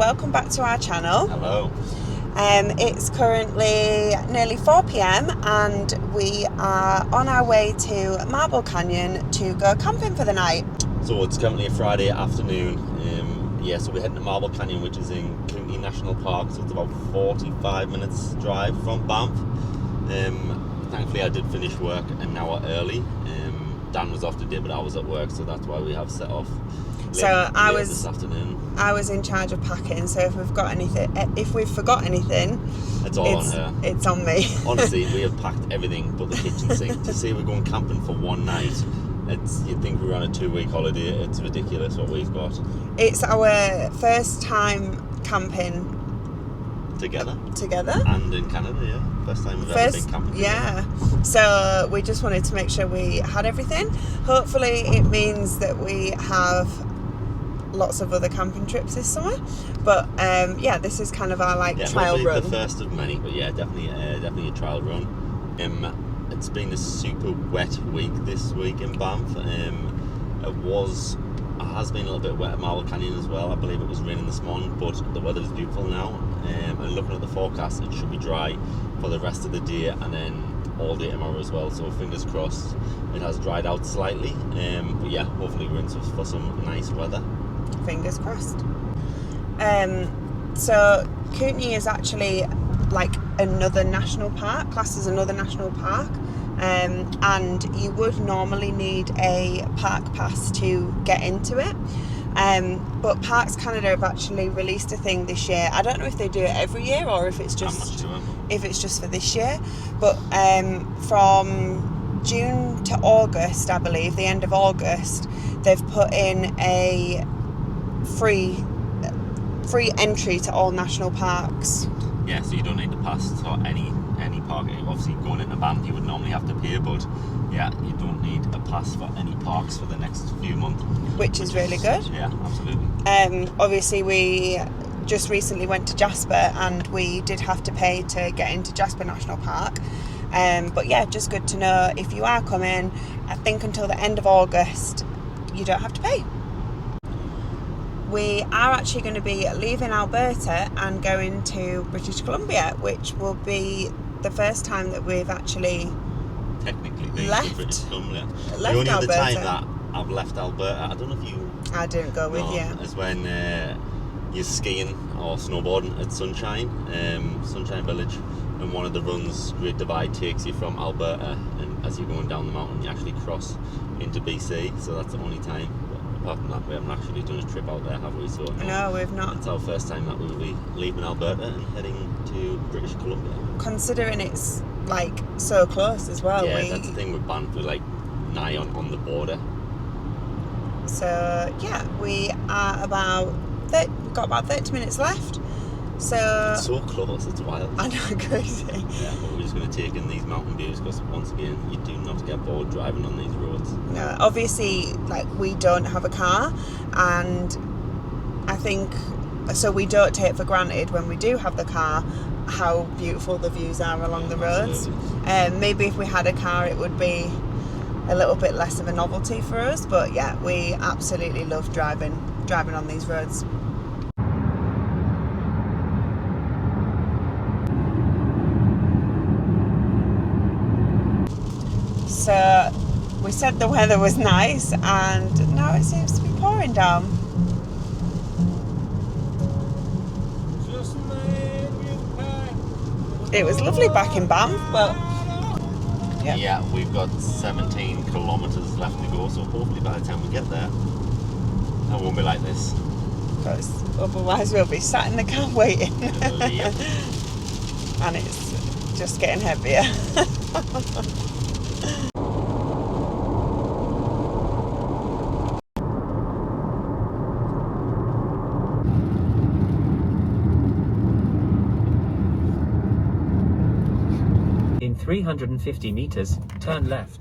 welcome back to our channel. Hello. It's currently nearly 4 p.m. and we are on our way to Marble Canyon to go camping for the night. So it's currently a Friday afternoon. So we're heading to Marble Canyon, which is in Kootenay National Park. So it's about 45 minutes drive from Banff. Thankfully, I did finish work an hour early. Dan was off today, but I was at work, so that's why we have set off. This afternoon. I was in charge of packing, so if we've forgot anything, it's all on her. It's on me. Honestly, we have packed everything but the kitchen sink. To say we're going camping for one night, you'd think we were on a 2-week holiday. It's ridiculous what we've got. It's our first time camping together and in Canada. Yeah, first time we've ever been camping together. So we just wanted to make sure we had everything. Hopefully it means that we have lots of other camping trips this summer, but this is kind of our trial run. The first of many, but definitely a trial run. It's been a super wet week this week in Banff. It has been a little bit wet at Marble Canyon as well. I believe it was raining this morning, but the weather is beautiful now. And looking at the forecast, it should be dry for the rest of the day and then all day tomorrow as well. So fingers crossed it has dried out slightly. Hopefully we're in for some nice weather. Fingers crossed. So Kootenay is actually another national park, classed as another national park. And you would normally need a park pass to get into it. But Parks Canada have actually released a thing this year. I don't know if they do it every year or if it's just for this year. But from June to August, I believe, the end of August, they've put in a free entry to all national parks. Yeah, so you don't need to pass for any park. Obviously, going into Banff, you would normally have to pay, but you don't need a pass for any parks for the next few months. Which is really good. Yeah, absolutely. Obviously, we just recently went to Jasper and we did have to pay to get into Jasper National Park. Just good to know if you are coming, I think until the end of August, you don't have to pay. We are actually going to be leaving Alberta and going to British Columbia, which will be the first time that we've actually technically been left to British Columbia. The only other time that I've left Alberta, I don't know if you... I didn't go with you. Is when you're skiing or snowboarding at Sunshine Village, and one of the runs, Great Divide, takes you from Alberta, and as you're going down the mountain, you actually cross into BC. So that's the only time. Apart from that, we haven't actually done a trip out there, have we? So no, we've not. It's our first time that we will be leaving Alberta and heading to British Columbia. Considering it's so close as well. Yeah, that's the thing with Banff, we're nigh on the border. So we are we've got about 30 minutes left. So it's so close, it's wild. I know, crazy. Yeah, but we're just going to take in these mountain views because once again, you do not get bored driving on these roads. No, obviously, we don't have a car, and I think so. We don't take for granted when we do have the car how beautiful the views are along the roads. Maybe if we had a car, it would be a little bit less of a novelty for us. But we absolutely love driving on these roads. So we said the weather was nice, and now it seems to be pouring down. It was lovely back in Banff, but we've got 17 kilometres left to go, so hopefully by the time we get there, it won't be like this. Because otherwise we'll be sat in the car waiting. Yep. And it's just getting heavier. In 350 meters, turn left.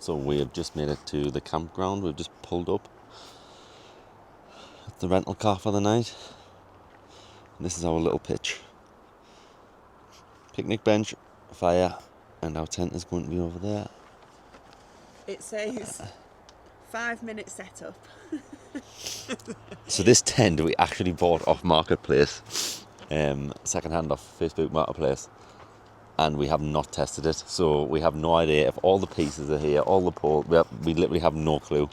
So we have just made it to the campground. We've just pulled up at the rental car for the night. And this is our little pitch. Picnic bench, fire, and our tent is going to be over there. It says 5-minute setup. So this tent we actually bought off Marketplace, second-hand off Facebook Marketplace, and we have not tested it. So we have no idea if all the pieces are here, all the poles. We literally have no clue.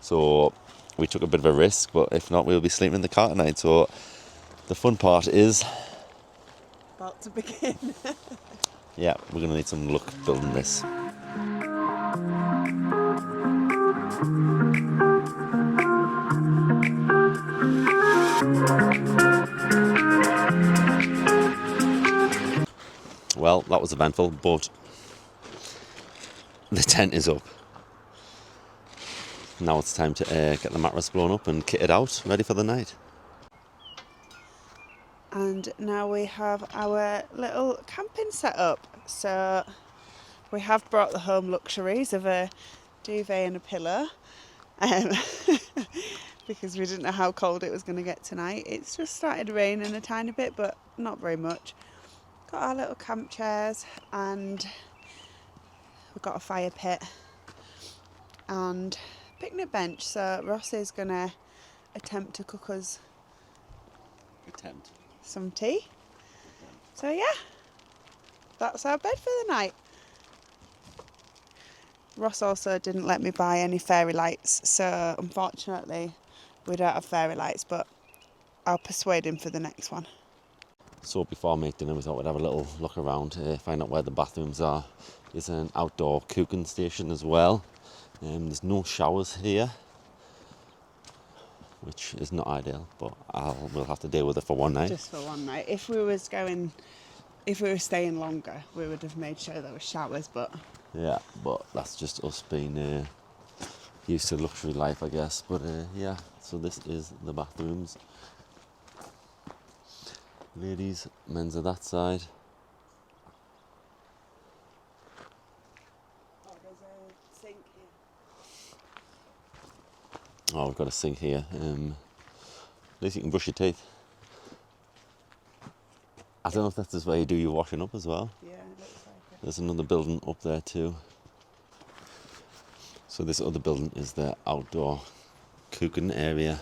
So we took a bit of a risk, but if not, we'll be sleeping in the car tonight. So the fun part is, About to begin. yeah, we're going to need some luck building this. Well, that was eventful, but the tent is up. Now it's time to get the mattress blown up and kit it out, ready for the night. And now we have our little camping setup. So we have brought the home luxuries of a duvet and a pillow, because we didn't know how cold it was going to get tonight. It's just started raining a tiny bit, but not very much. Got our little camp chairs, and we've got a fire pit and picnic bench. So Ross is going to attempt to cook us some tea. So yeah, that's our bed for the night. Ross also didn't let me buy any fairy lights, so unfortunately we don't have fairy lights, but I'll persuade him for the next one. So before I make dinner, we thought we'd have a little look around, find out where the bathrooms are. There's an outdoor cooking station as well. There's no showers here, which is not ideal, but we'll have to deal with it for one night. Just for one night. If we were staying longer, we would have made sure there were showers, but Yeah, but that's just us being used to luxury life, I guess. But yeah, so this is the bathrooms. Ladies, men's are that side. oh, there's a sink here. Oh, we've got a sink here. At least you can brush your teeth. I don't know if that's just where you do your washing up as well. Yeah, it looks like it. There's another building up there too. So this other building is the outdoor cooking area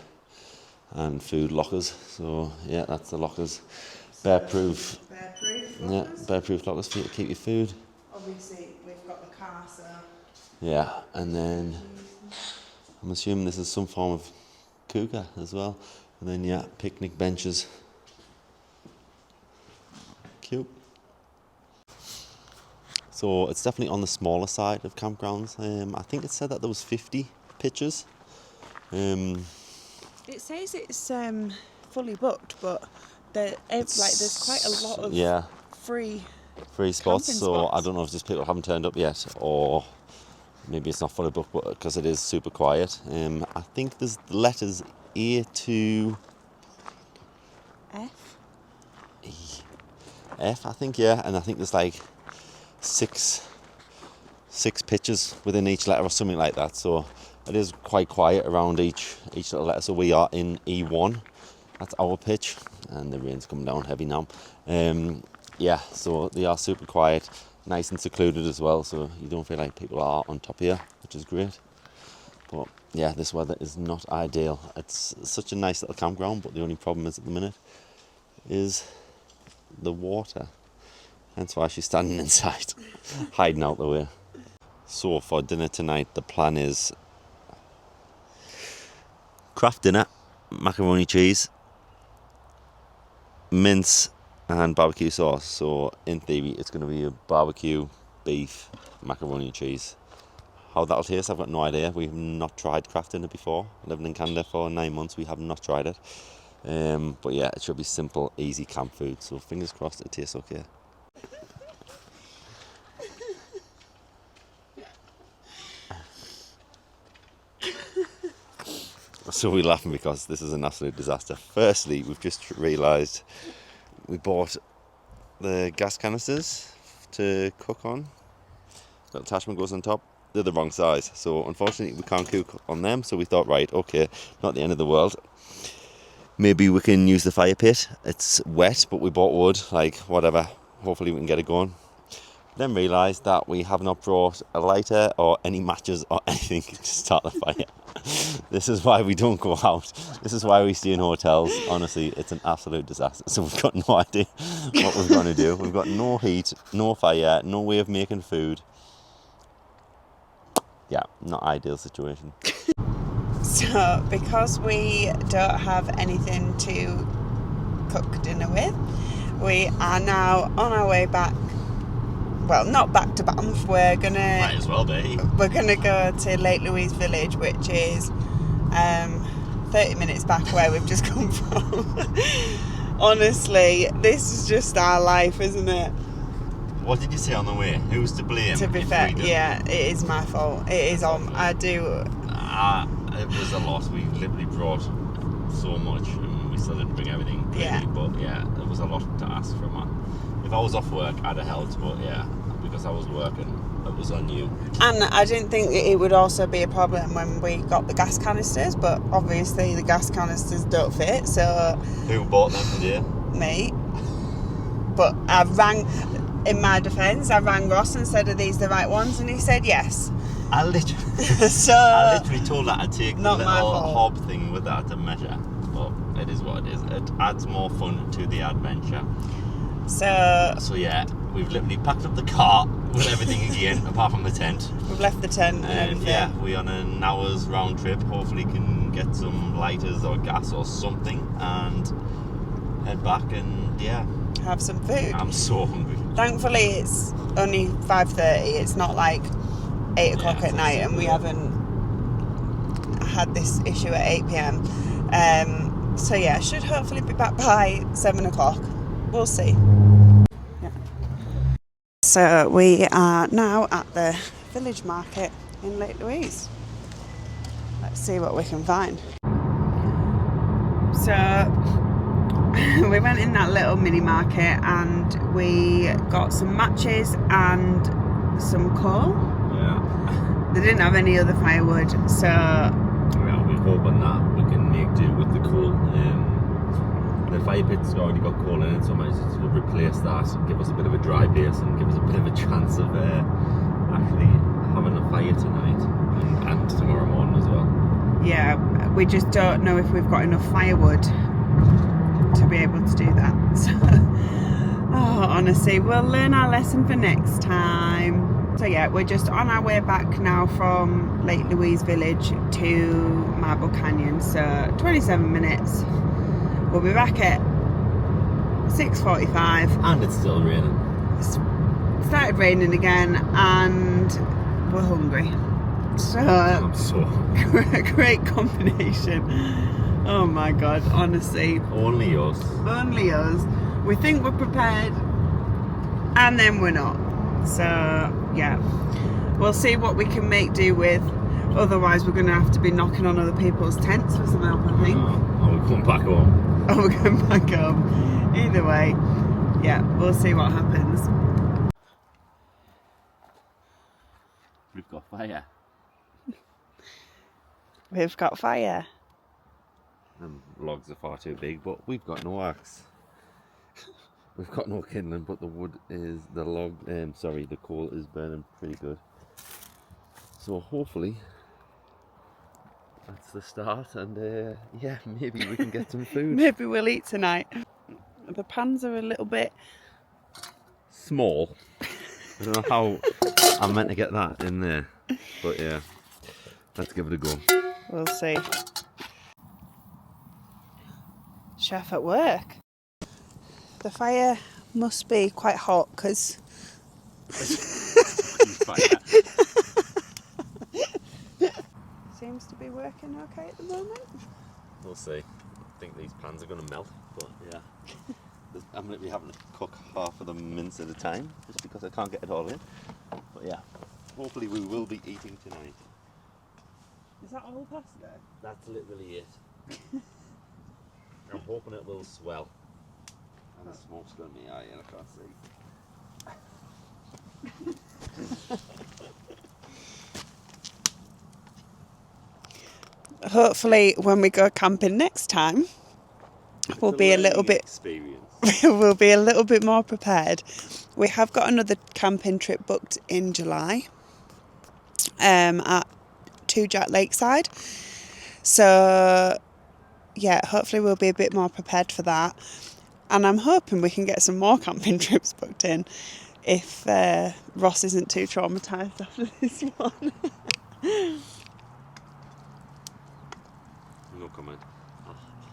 and food lockers. So yeah, that's the lockers. Bear-proof. Bear-proof Yeah, lockers. bear-proof lockers for you to keep your food. Obviously, we've got the car, so Yeah, and then I'm assuming this is some form of cooker as well. And then yeah, picnic benches. Cute. So it's definitely on the smaller side of campgrounds. I think it said that there was 50 pitches. it says it's fully booked, but there's quite a lot of free spots. camping So spots. I don't know if just people haven't turned up yet, or maybe it's not fully booked, but because it is super quiet. I think there's the letters A to F, I think, yeah, and I think there's like six pitches within each letter or something like that. So it is quite quiet around each little letter. So we are in E1. That's our pitch, and the rain's coming down heavy now. Yeah, so they are super quiet, nice and secluded as well. So you don't feel like people are on top here, which is great. But yeah, this weather is not ideal. It's such a nice little campground, but the only problem is at the minute is the water. Hence why she's standing inside, hiding out the way. So for dinner tonight, the plan is craft dinner, macaroni cheese, mince and barbecue sauce. So in theory, it's going to be a barbecue, beef, macaroni and cheese. How that'll taste, I've got no idea. We've not tried craft dinner before. Living in Canada for 9 months, we have not tried it. But yeah, it should be simple, easy camp food. So fingers crossed it tastes okay. So we're laughing because this is an absolute disaster. Firstly, we've just realised we bought the gas canisters to cook on. The attachment goes on top. They're the wrong size. So unfortunately we can't cook on them. So we thought, right, okay, not the end of the world. Maybe we can use the fire pit. It's wet, but we bought wood, like whatever. Hopefully we can get it going. Then realised that we have not brought a lighter or any matches or anything to start the fire. This is why we don't go out. This is why we stay in hotels. Honestly, it's an absolute disaster. So we've got no idea what we're going to do. We've got no heat, no fire, no way of making food. Yeah, not ideal situation. So because we don't have anything to cook dinner with, we are now on our way back. Well, not back to Banff. Might as well be. We're gonna go to Lake Louise Village, which is 30 minutes back where we've just come from. Honestly, this is just our life, isn't it? What did you say on the way? Who's to blame? To be fair, yeah, it is my fault. It is on. I do. It was a lot. We literally brought so much, and we still didn't bring everything. Clearly, Yeah. But yeah, it was a lot to ask from her. If I was off work, I'd have helped. But yeah, because I was working, it was on you. And I didn't think it would also be a problem when we got the gas canisters, but obviously the gas canisters don't fit. So Who bought them today? me. But I rang. In my defence, I rang Ross and said, "Are these the right ones?" And he said yes. I literally told her to take the Not my little fault. hob thing with that to measure. But it is what it is. It adds more fun to the adventure. So yeah, we've literally packed up the car with everything again, apart from the tent. We've left the tent and And everything. yeah, we're on an hour's round trip. Hopefully can get some lighters or gas or something and head back and yeah, Have some food. I'm so hungry. Thankfully, it's only 5:30. It's not like 8 o'clock Yeah, at night, and we yeah. haven't had this issue at 8 p.m. So yeah, should hopefully be back by 7 o'clock. We'll see. Yeah. So we are now at the village market in Lake Louise. Let's see what we can find. So we went in that little mini market and we got some matches and some coal. Yeah. They didn't have any other firewood, so Well, we're hoping that we can make do with the coal. The fire pit's already got coal in it, so I might just replace that and give us a bit of a dry base and give us a bit of a chance of actually having a fire tonight and tomorrow morning as well. yeah, we just don't know if we've got enough firewood to be able to do that. So, honestly, we'll learn our lesson for next time. So yeah, we're just on our way back now from Lake Louise Village to Marble Canyon, so 27 minutes. We'll be back at 6:45. And it's still raining. It's started raining again and we're hungry. So I'm so hungry. great combination. Oh my god, honestly. Only us. Only us. We think we're prepared and then we're not. So yeah, we'll see what we can make do with. Otherwise we're going to have to be knocking on other people's tents for some help, I think. Oh, we'll come back home. Oh, we're going back home. Either way, yeah, we'll see what happens. We've got fire. We've got fire. Logs are far too big, but we've got no axe. We've got no kindling, but the coal is burning pretty good. So hopefully that's the start, and yeah, maybe we can get some food. Maybe we'll eat tonight. The pans are a little bit Small. I don't know how I'm meant to get that in there, but yeah, let's give it a go. We'll see. Chef at work. The fire must be quite hot because seems to be working okay at the moment. We'll see. I think these pans are going to melt, but yeah. I'm going to be having to cook half of the mince at a time, just because I can't get it all in. But yeah, hopefully we will be eating tonight. Is that all pasta? That's literally it. I'm hoping it will swell. And the smoke's going to be eye and I can't see. Hopefully when we go camping next time, we'll be a little bit... experience. we'll be a little bit more prepared. We have got another camping trip booked in July at Two Jack Lakeside. So, yeah, hopefully we'll be a bit more prepared for that. And I'm hoping we can get some more camping trips booked in if Ross isn't too traumatised after this one. No comment.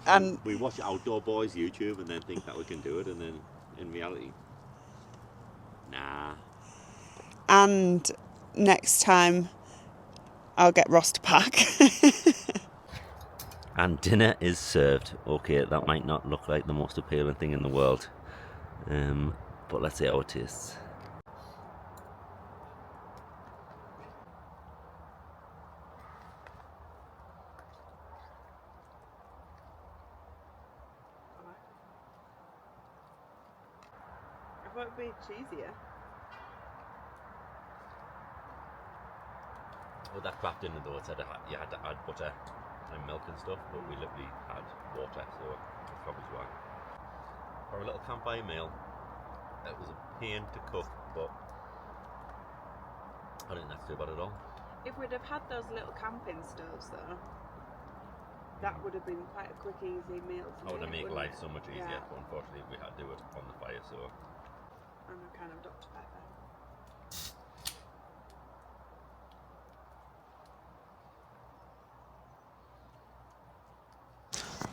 And we watch Outdoor Boys YouTube and then think that we can do it, and then in reality, nah. And next time I'll get Ross to pack. And dinner is served. Okay, that might not look like the most appealing thing in the world, but let's see how it tastes. I thought it'd be cheesier. With that craft dinner though, it said you had to add butter and milk and stuff, but we literally had water, so that's probably why. For a little campfire meal, it was a pain to cook, but I don't think that's too bad at all. If we'd have had those little camping stoves though, that would have been quite a quick, easy meal to I would have make, made life so much easier, Yeah. but unfortunately we had to do it on the fire, so. And a kind of Dr. Pepper.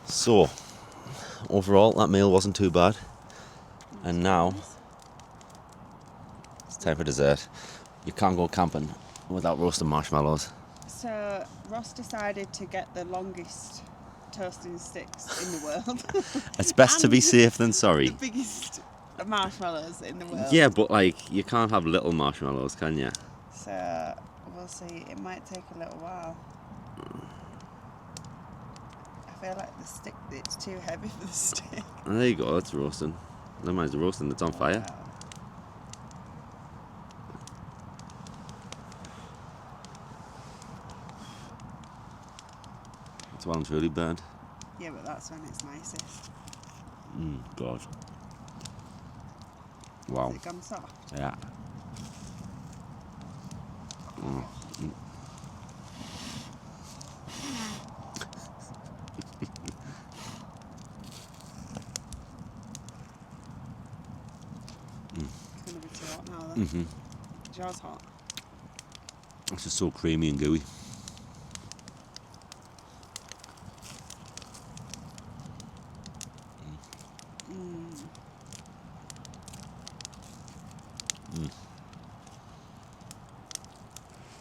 So, overall that meal wasn't too bad, and now it's time for dessert. You can't go camping without roasting marshmallows. So Ross decided to get the longest toasting sticks in the world. It's best to be And safe than sorry. The biggest marshmallows in the world. Yeah, but like, you can't have little marshmallows, can you? So we'll see. It might take a little while. I feel like the stick, it's too heavy for the stick. There you go, it's roasting. Never mind, it's roasting, it's on fire. Wow. It's well and truly burned. Yeah, but that's when it's nicest. God. Wow. Has it gone soft? Yeah. It's going to be too hot now then. Mm-hmm. Is yours hot? It's just so creamy and gooey.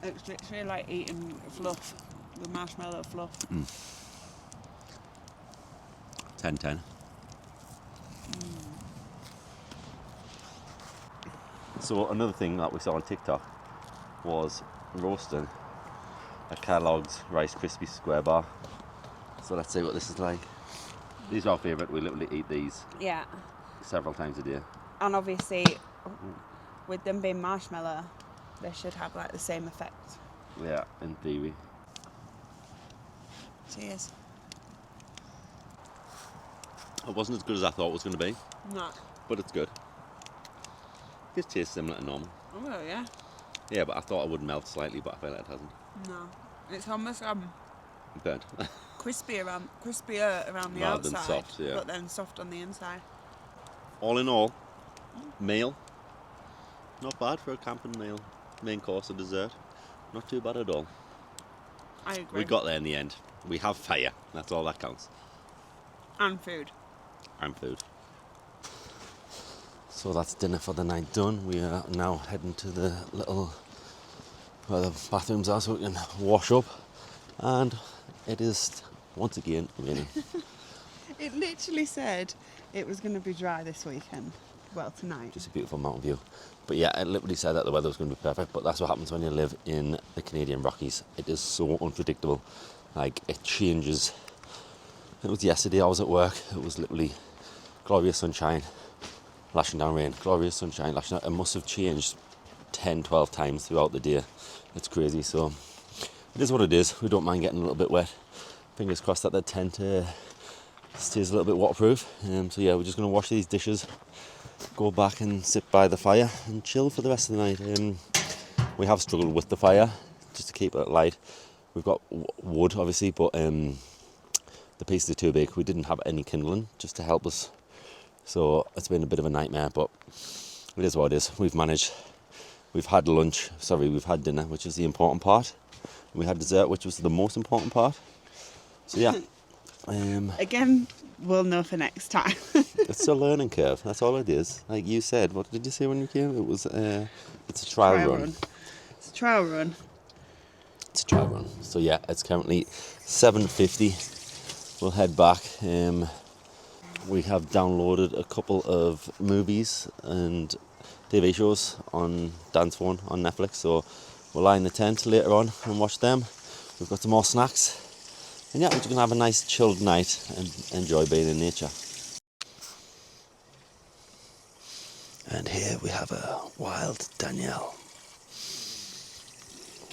It's literally like eating fluff, the marshmallow fluff. 10-10. So another thing that we saw on TikTok was roasting a Kellogg's Rice Krispies square bar. So let's see what this is like. These are our favourite. We literally eat these Yeah. several times a day. And obviously, with them being marshmallow, they should have like the same effect. Yeah, in theory. Cheers. It wasn't as good as I thought it was going to be, No. but it's good. It tastes similar to normal. Oh yeah. Yeah, but I thought it would melt slightly, but I feel like it hasn't. No. It's almost Burnt. crispier around the Rather than outside, soft, yeah. but then soft on the inside. All in all, meal. Not bad for a camping meal. Main course and dessert. Not too bad at all. I agree. We got there in the end. We have fire. That's all that counts. And food. And food. So that's dinner for the night done. We are now heading to the little where the bathrooms are so we can wash up. And it is once again raining. It literally said it was going to be dry this weekend. Well, tonight. Just a beautiful mountain view. But yeah, it literally said that the weather was going to be perfect, but that's what happens when you live in the Canadian Rockies. It is so unpredictable. Like, it changes. It was yesterday, I was at work. It was literally glorious sunshine, lashing down rain. Glorious sunshine, lashing down. It must have changed 10, 12 times throughout the day. It's crazy. So it is what it is. We don't mind getting a little bit wet. Fingers crossed that they tend to Stays a little bit waterproof. So yeah, we're just going to wash these dishes, go back and sit by the fire and chill for the rest of the night. We have struggled with the fire just to keep it light. We've got wood obviously, but the pieces are too big. We didn't have any kindling just to help us, so it's been a bit of a nightmare, but it is what it is. We've managed. We've had dinner, which is the important part. We had dessert, which was the most important part. So yeah. Again, we'll know for next time. It's a learning curve. That's all it is. Like you said, what did you say when you came? It was it's a trial run. It's a trial run. It's a trial run. So yeah, it's currently 7:50. We'll head back. We have downloaded a couple of movies and TV shows on Dan's phone on Netflix, so we'll lie in the tent later on and watch them. We've got some more snacks, and yeah, we're just gonna have a nice chilled night and enjoy being in nature. And here we have a wild Danielle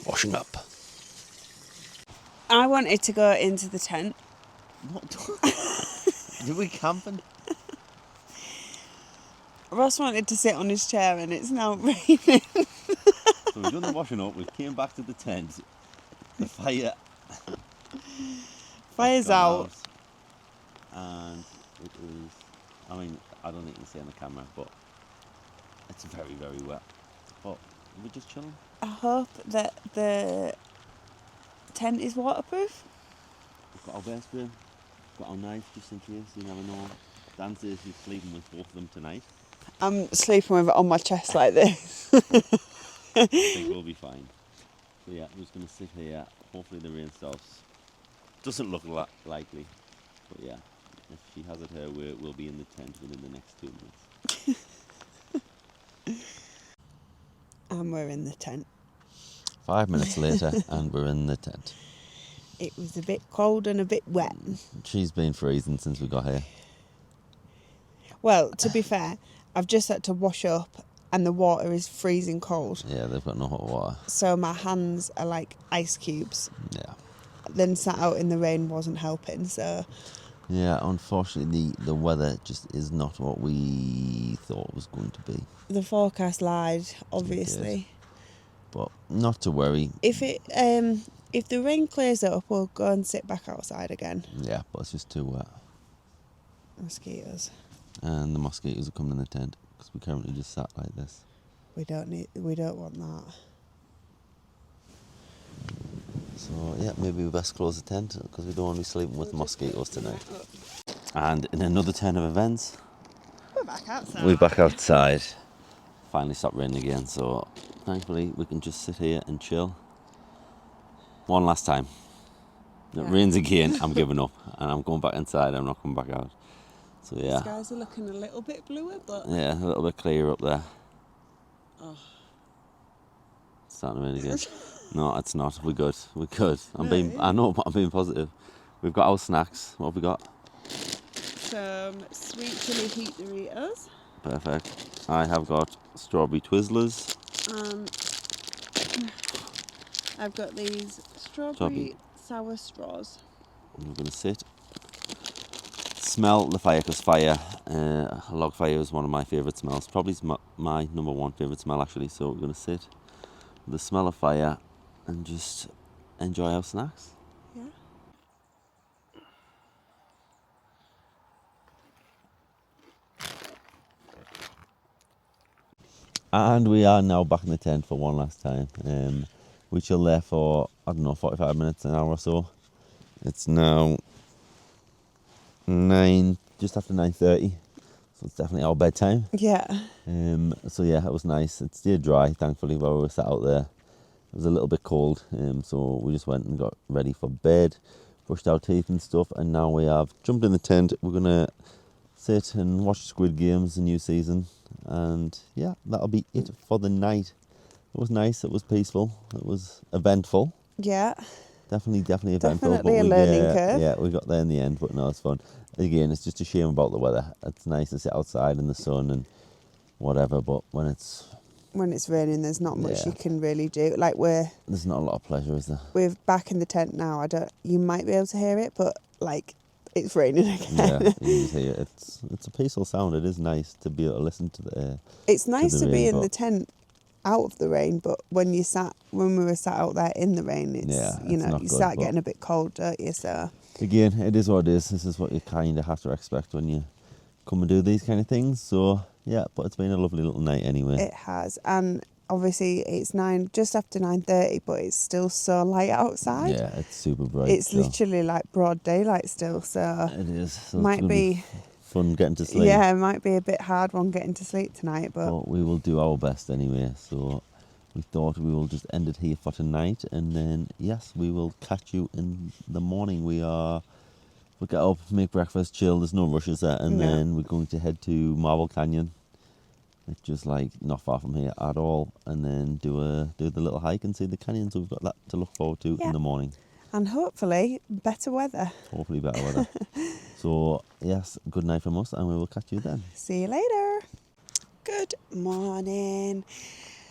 washing up. I wanted to go into the tent. What? Did we camping? Ross wanted to sit on his chair and it's now raining. So we've done the washing up, we came back to the tent, the fire's out. And it is, I mean, I don't think you can see on the camera, but it's very, very wet. But we're just chilling. I hope that the tent is waterproof. We've got our bear spray, we've got our knife just in case, you never know. Dan says he's sleeping with both of them tonight. I'm sleeping with it on my chest like this. I think we'll be fine. So yeah, we're just going to sit here. Hopefully the rain stops. Doesn't look likely, but yeah, if she has it her way, we'll be in the tent within the next 2 minutes. And we're in the tent. 5 minutes later and we're in the tent. It was a bit cold and a bit wet. She's been freezing since we got here. Well, to be fair, I've just had to wash up and the water is freezing cold. Yeah, they've got no hot water. So my hands are like ice cubes. Yeah. Then sat out in the rain wasn't helping, so... Yeah, unfortunately the weather just is not what we thought it was going to be. The forecast lied, obviously. But not to worry. If the rain clears up, we'll go and sit back outside again. Yeah, but it's just too wet. Mosquitoes. And the mosquitoes are coming in the tent because we currently just sat like this. We don't want that. So yeah, maybe we best close the tent because we don't want to be sleeping with mosquitoes tonight. And in another turn of events, We're back outside. we're back outside. Finally stopped raining again, so thankfully we can just sit here and chill. One last time. It rains again, I'm giving up and I'm going back inside, I'm not coming back out. So yeah. The skies are looking a little bit bluer, but... Yeah, a little bit clearer up there. Oh. It's starting to rain again. No, it's not. We're good. I know, but I'm being positive. We've got our snacks. What have we got? Some sweet chili heat Doritos. Perfect. I have got strawberry Twizzlers. I've got these strawberry sour straws. And we're going to sit. Smell the fire, because fire, a log fire is one of my favourite smells. Probably my number one favourite smell actually. So we're going to sit with the smell of fire and just enjoy our snacks. Yeah. And we are now back in the tent for one last time. We chilled there for, 45 minutes, an hour or so. It's now just after 9:30, so it's definitely our bedtime. Yeah. So yeah, it was nice. It stayed dry, thankfully, while we were sat out there. It was a little bit cold, so we just went and got ready for bed, brushed our teeth and stuff, and now we have jumped in the tent. We're gonna sit and watch Squid Games, the new season, and yeah, that'll be it for the night. It was nice, it was peaceful, it was eventful. Yeah. Definitely eventful. Definitely a learning curve. Yeah, we got there in the end, but no, it's fun. Again, it's just a shame about the weather. It's nice to sit outside in the sun and whatever, but when it's raining, there's not much Yeah. you can really do. Like there's not a lot of pleasure, is there? we're back in the tent now. You might be able to hear it, but like it's raining again. Yeah, you can just hear it. It's a peaceful sound. It is nice to be able to listen to the. It's nice to rain, be in but the tent out of the rain, but when we were sat out there in the rain, it's not you good, start but getting a bit cold, don't you? So again, it is what it is. This is what you kind of have to expect when you come and do these kind of things. So yeah, but it's been a lovely little night anyway. it has, and obviously it's just after 9:30, but it's still so light outside. Yeah, it's super bright. It's so literally like broad daylight still, so it is. So might it's be fun getting to sleep. yeah, it might be a bit hard one getting to sleep tonight, But we will do our best anyway. So we thought we will just end it here for tonight, and then yes, we will catch you in the morning. We'll get up, make breakfast, chill. There's no rushes there, and No. then we're going to head to Marble Canyon. It's just like not far from here at all, and then do the little hike and see the canyon. So we've got that to look forward to Yeah. in the morning. and hopefully better weather. Hopefully better weather. So yes, good night from us, and we will catch you then. See you later. Good morning.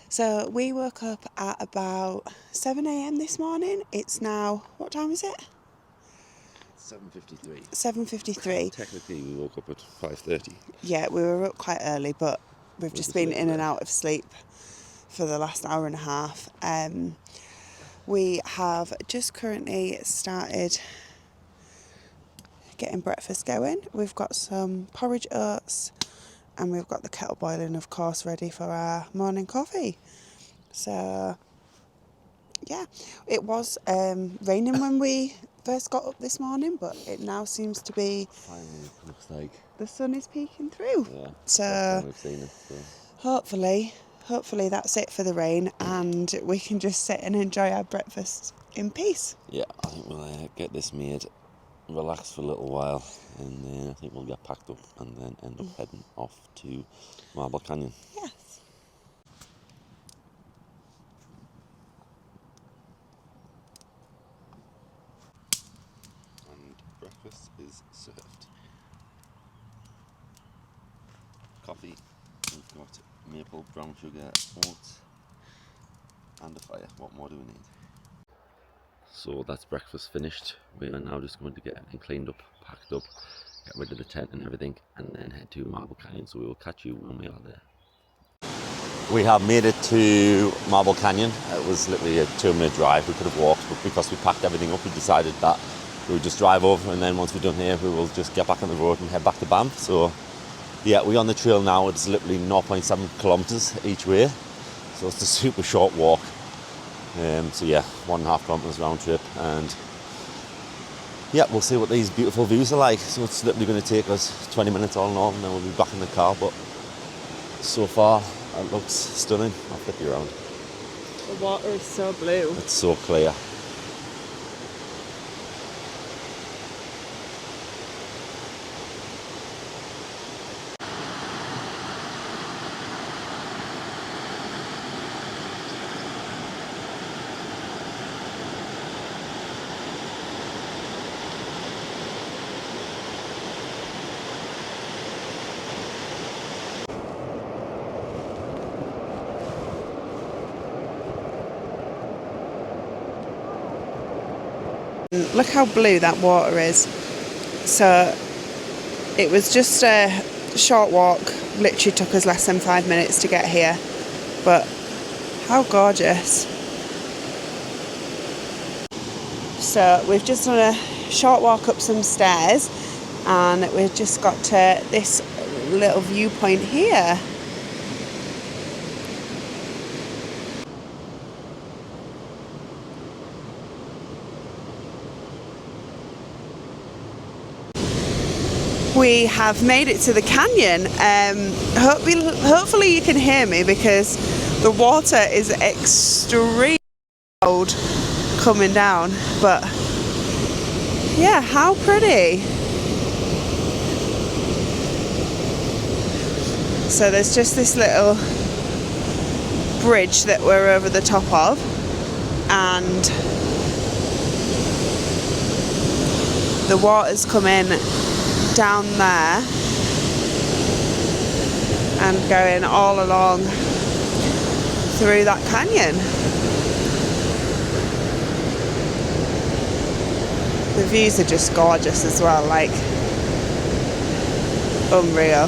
So we woke up at about 7 a.m. this morning. It's now, what time is it? 7:53. 7:53. Technically, we woke up at 5:30. Yeah, we were up quite early, but we've We're just just been a little in and early. out of sleep for the last hour and a half. We have just currently started getting breakfast going. We've got some porridge oats and we've got the kettle boiling, of course, ready for our morning coffee. So, yeah, it was raining when we first got up this morning, but it now seems to be Finally, looks like the sun is peeking through. first time we've seen it. So. Hopefully that's it for the rain and we can just sit and enjoy our breakfast in peace. Yeah, I think we'll get this made, relax for a little while, and then I think we'll get packed up and then end up heading off to Marble Canyon. Yes. And breakfast is served. Coffee, we've got maple, brown sugar, oats, and a fire. What more do we need? So that's breakfast finished. We are now just going to get everything cleaned up, packed up, get rid of the tent and everything, and then head to Marble Canyon. So we will catch you when we are there. We have made it to Marble Canyon. It was literally a 2-minute drive. We could have walked, but because we packed everything up, we decided that we would just drive over, and then once we're done here, we will just get back on the road and head back to Banff. So yeah, we're on the trail now. It's literally 0.7 kilometres each way, so it's a super short walk. So yeah, 1.5 kilometres round trip, and yeah, we'll see what these beautiful views are like. So it's literally going to take us 20 minutes all in all, and then we'll be back in the car. But so far, it looks stunning. I'll flip you around. The water is so blue. It's so clear. Look how blue that water is. So it was just a short walk, literally took us less than 5 minutes to get here, but how gorgeous. So we've just done a short walk up some stairs and we've just got to this little viewpoint here. We have made it to the canyon. Hopefully you can hear me because the water is extremely cold coming down. But yeah, how pretty. So there's just this little bridge that we're over the top of, and the water's come in down there and going all along through that canyon. The views are just gorgeous as well, like unreal.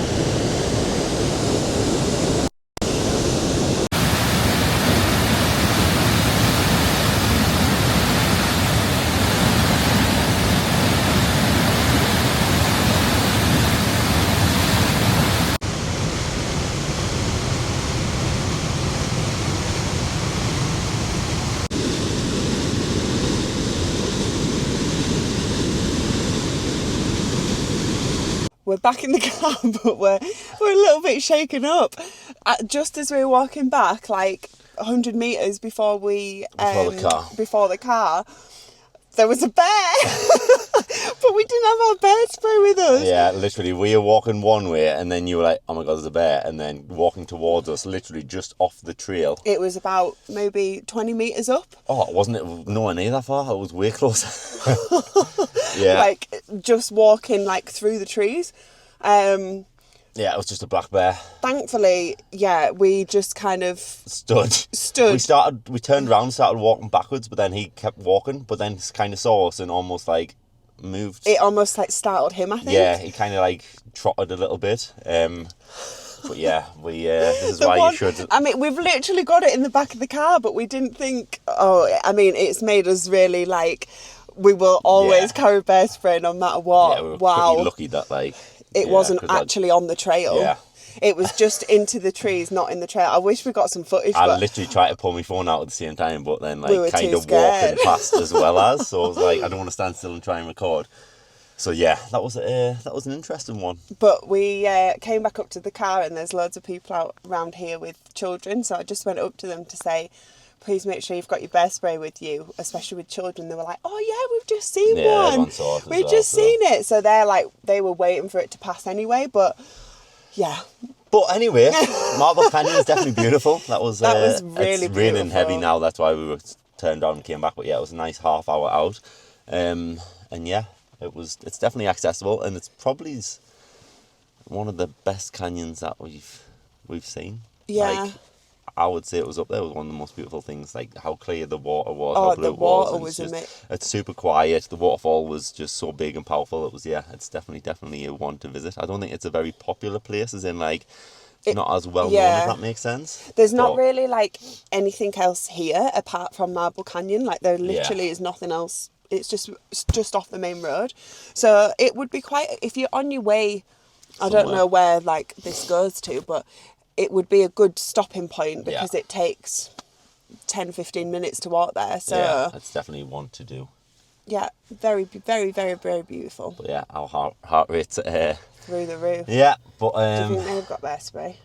We're back in the car, but we're a little bit shaken up. Just as we were walking back, like 100 metres before before the car, there was a bear. But we didn't have our bear spray with us. Yeah, literally, we were walking one way and then you were like, oh my God, there's a bear. And then walking towards us, literally just off the trail. It was about maybe 20 metres up. Oh, wasn't it nowhere near that far? It was way closer. Yeah. Like, just walking, like, through the trees. Yeah, it was just a black bear. Thankfully, yeah, we just kind of... Stood. We turned around, started walking backwards, but then he kept walking, but then kind of saw us and almost, like, moved. It almost, like, startled him, I think. Yeah, he kind of, like, trotted a little bit. But yeah, this is why you should... I mean, we've literally got it in the back of the car, but we didn't think... it's made us really, like... We will always carry bear spray no matter what. Yeah, we were pretty lucky that, like... It wasn't actually on the trail. Yeah. It was just into the trees, not in the trail. I wish we got some footage. I literally tried to pull my phone out at the same time, but then, like, we were kind too of scared. walking past as well as. So I was like, I don't want to stand still and try and record. So yeah, that was an interesting one. But we came back up to the car and there's loads of people out around here with children. So I just went up to them to say, please make sure you've got your bear spray with you, especially with children. They were like, oh yeah, we've just seen one. We've just seen it. So they were waiting for it to pass anyway, but yeah. But anyway, Marble Canyon is definitely beautiful. That was really it's beautiful. Raining heavy now, that's why we were turned on and came back. But yeah, it was a nice half hour out. And yeah, it's definitely accessible, and it's probably one of the best canyons that we've seen. Yeah. Like, I would say it was up there with one of the most beautiful things, like how clear the water was, Oh, how blue the it was. water was amazing. It's super quiet. The waterfall was just so big and powerful. It's definitely a one to visit. I don't think it's a very popular place, as in, like, it's not as well known, if that makes sense. There's not really, like, anything else here apart from Marble Canyon. Like, there literally is nothing else. It's just off the main road. So it would be quite, if you're on your way, I don't know where, like, this goes to, but it would be a good stopping point because it takes 10-15 minutes to walk there. So yeah, it's definitely one to do. Yeah, very, very, very, very beautiful. But yeah, our heart rate's through the roof. Yeah, but do you think they've got bear spray?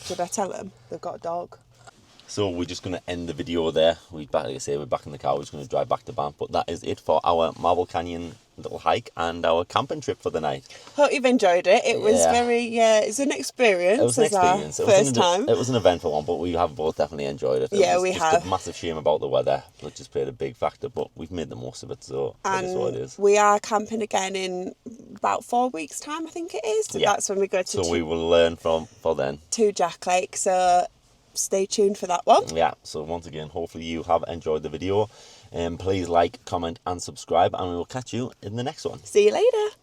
Did I tell them they've got a dog? So we're just going to end the video there. Like I say, we're back in the car. We're just going to drive back to Banff. But that is it for our Marble Canyon little hike and our camping trip for the night. Hope you've enjoyed it. It was it's an experience. It was an experience. First time. It was an eventful one, but we have both definitely enjoyed it. We have. It's a massive shame about the weather, which just played a big factor, but we've made the most of it, so it is what it is. We are camping again in about 4 weeks' time, I think it is. So that's when we go to... So we will learn for then. To Jack Lake, so stay tuned for that one. Yeah, so once again, hopefully you have enjoyed the video. Please like, comment and subscribe, and we will catch you in the next one. See you later.